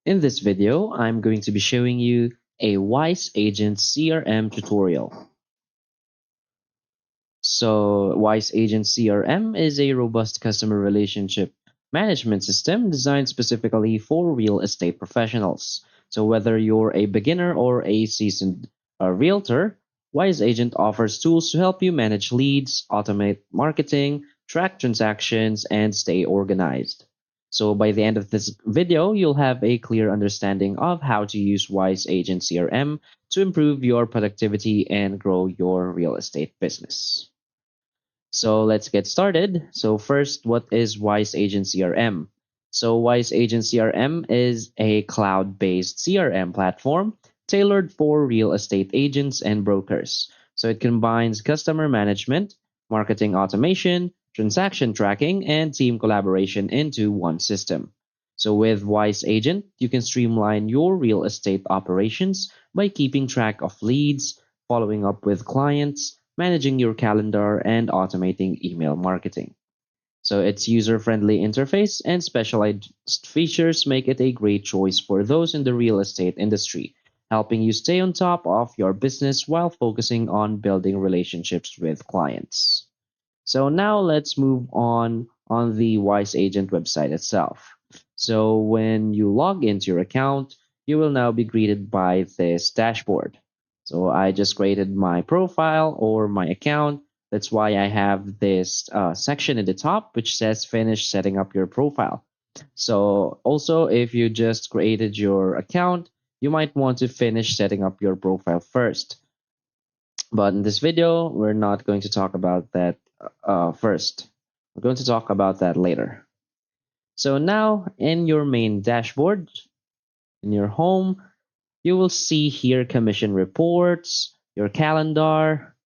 In this video, I'm going to be showing you a Wise Agent CRM tutorial. So, Wise Agent CRM is a robust customer relationship management system designed specifically for real estate professionals. So, whether you're a beginner or a seasoned realtor, Wise Agent offers tools to help you manage leads, automate marketing, track transactions, and stay organized. So, by the end of this video, you'll have a clear understanding of how to use Wise Agent CRM to improve your productivity and grow your real estate business. So let's get started. So first, what is Wise Agent CRM? So Wise Agent CRM is a cloud-based CRM platform tailored for real estate agents and brokers. So it combines customer management, marketing automation, transaction tracking, and team collaboration into one system. So with Wise Agent, you can streamline your real estate operations by keeping track of leads, following up with clients, managing your calendar, and automating email marketing. So its user-friendly interface and specialized features make it a great choice for those in the real estate industry, helping you stay on top of your business while focusing on building relationships with clients. So now let's move on the Wise Agent website itself. So when you log into your account, you will now be greeted by this dashboard. So I just created my profile or my account. That's why I have this section at the top which says finish setting up your profile. So also if you just created your account, you might want to finish setting up your profile first. But in this video, we're not going to talk about that first. We're going to talk about that later. So now in your main dashboard, in your home, you will see here commission reports, your calendar,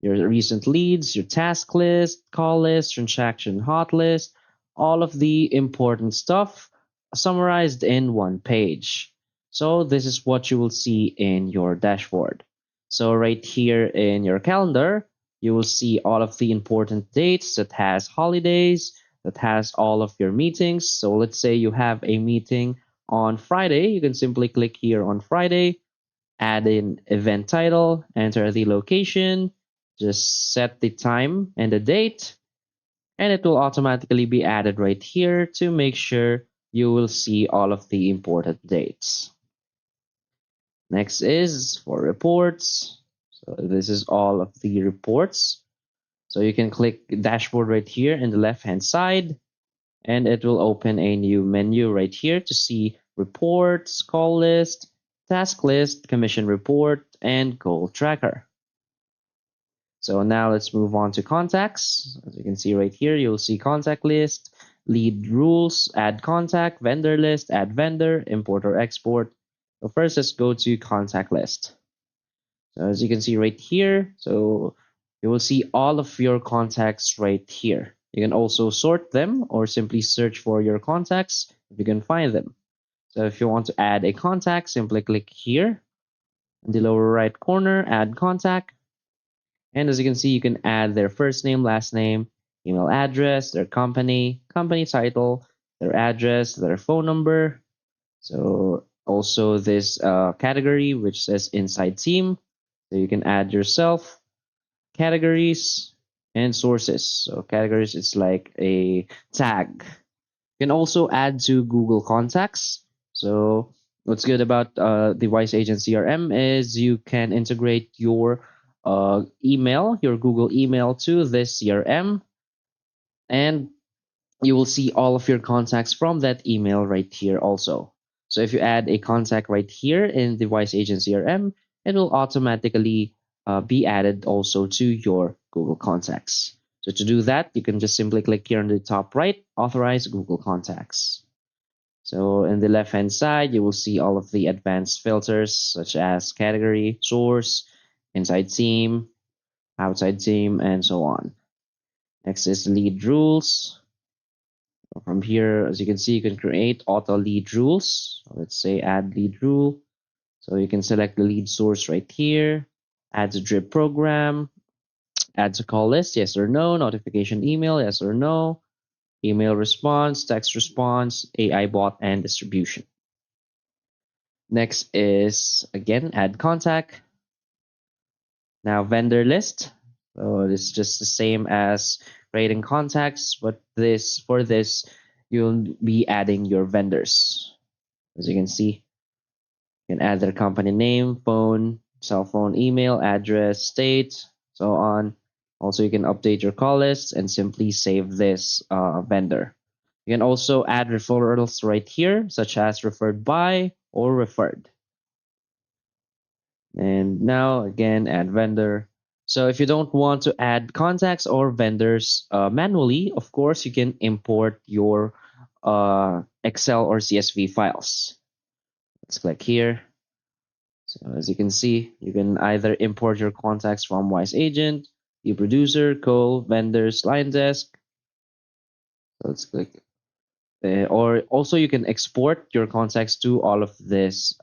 your recent leads, your task list, call list, transaction hot list, all of the important stuff summarized in one page. So this is what you will see in your dashboard. So right here in your calendar, you will see all of the important dates that has holidays, that has all of your meetings. So let's say you have a meeting on Friday, you can simply click here on Friday, add in event title, enter the location, just set the time and the date, and it will automatically be added right here to make sure you will see all of the important dates. Next is for reports. So this is all of the reports. So you can click dashboard right here in the left hand side, and it will open a new menu right here to see reports, call list, task list, commission report, and goal tracker. So now let's move on to contacts. As you can see right here, you'll see contact list, lead rules, add contact, vendor list, add vendor, import or export. So first, let's go to contact list. So as you can see right here, so you will see all of your contacts right here. You can also sort them or simply search for your contacts if you can find them. So if you want to add a contact, simply click here in the lower right corner, add contact. And as you can see, you can add their first name, last name, email address, their company, company title, their address, their phone number. So also this category, which says inside team. So you can add yourself, categories, and sources. So categories, it's like a tag. You can also add to Google Contacts. So what's good about the Wise Agent CRM is you can integrate your email, your Google email to this CRM, and you will see all of your contacts from that email right here also. So if you add a contact right here in the Wise Agent CRM, it will automatically be added also to your Google Contacts. So to do that, you can just simply click here on the top right, authorize Google Contacts. So in the left hand side, you will see all of the advanced filters such as category, source, inside team, outside team, and so on. Next is lead rules. From here, as you can see, you can create auto lead rules. Let's say add lead rule. So you can select the lead source right here, add a drip program, add to call list, yes or no, notification email, yes or no, email response, text response, AI bot, and distribution. Next is again add contact. Now vendor list. So it's just the same as creating contacts, but this you'll be adding your vendors. As you can see, you can add their company name, phone, cell phone, email, address, state, so on. Also, you can update your call list and simply save this vendor. You can also add referrals right here, such as referred by or referred. And now again, add vendor. So if you don't want to add contacts or vendors manually, of course, you can import your Excel or CSV files. Let's click here. So as you can see, you can either import your contacts from Wise Agent, the producer, co, vendors, line desk. So let's click. Or also you can export your contacts to all of these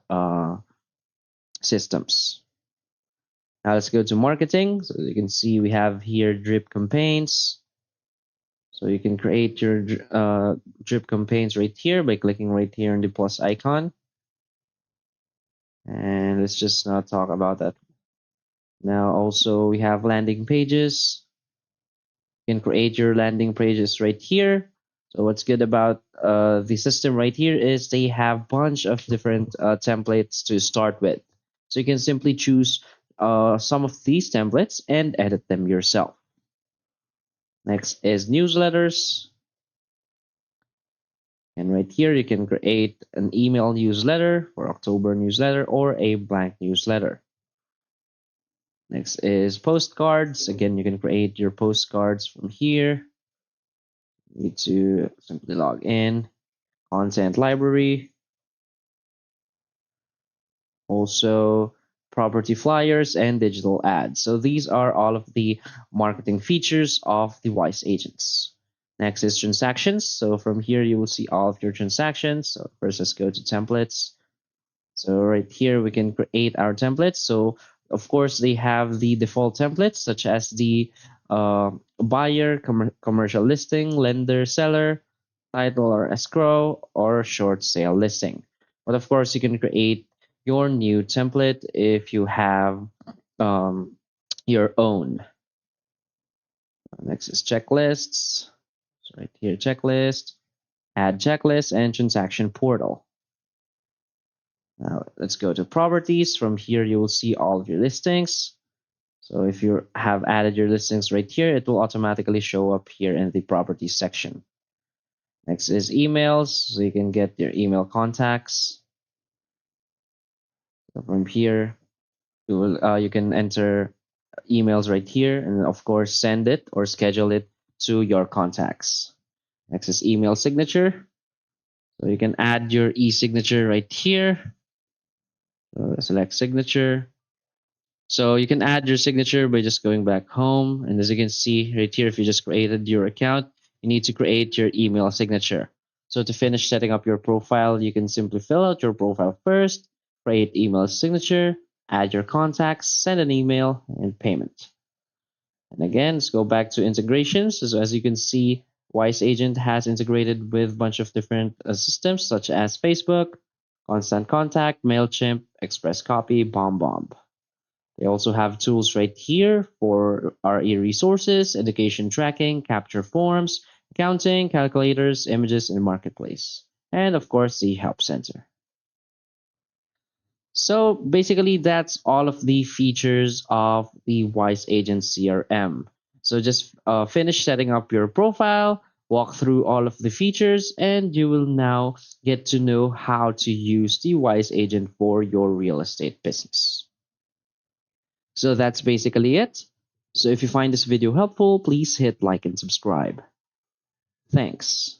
systems. Now let's go to marketing. So you can see we have here drip campaigns. So you can create your drip campaigns right here by clicking right here on the plus icon. And let's just not talk about that. Now also we have landing pages. You can create your landing pages right here. So what's good about the system right here is they have bunch of different templates to start with. So you can simply choose some of these templates and edit them yourself. Next is newsletters. And right here, you can create an email newsletter for October newsletter or a blank newsletter. Next is postcards. Again, you can create your postcards from here. You need to simply log in. Content library. Also, property flyers and digital ads. So these are all of the marketing features of the Wise agents. Next is transactions. So from here, you will see all of your transactions. So first, let's go to templates. So right here, we can create our templates. So of course, they have the default templates such as the buyer, commercial listing, lender, seller, title or escrow, or short sale listing. But of course, you can create your new template if you have um, your own. Next is checklists. So right here, checklist, add checklist, and transaction portal. Now let's go to properties. From here, you will see all of your listings. So if you have added your listings right here, it will automatically show up here in the properties section. Next is emails. So you can get your email contacts. So from here, you can enter emails right here and of course send it or schedule it to your contacts. Next is email signature. So you can add your e-signature right here. So select signature. So you can add your signature by just going back home. And as you can see right here, if you just created your account, you need to create your email signature. So to finish setting up your profile, you can simply fill out your profile first, create email signature, add your contacts, send an email, and payment. And again, let's go back to integrations. So as you can see, Wise Agent has integrated with a bunch of different systems such as Facebook, Constant Contact, MailChimp, Express Copy, BombBomb. They also have tools right here for RE resources, education tracking, capture forms, accounting, calculators, images, and marketplace. And of course, the help center. So basically, that's all of the features of the Wise Agent CRM. So just finish setting up your profile, walk through all of the features, and you will now get to know how to use the Wise Agent for your real estate business. So that's basically it. So if you find this video helpful, please hit like and subscribe. Thanks.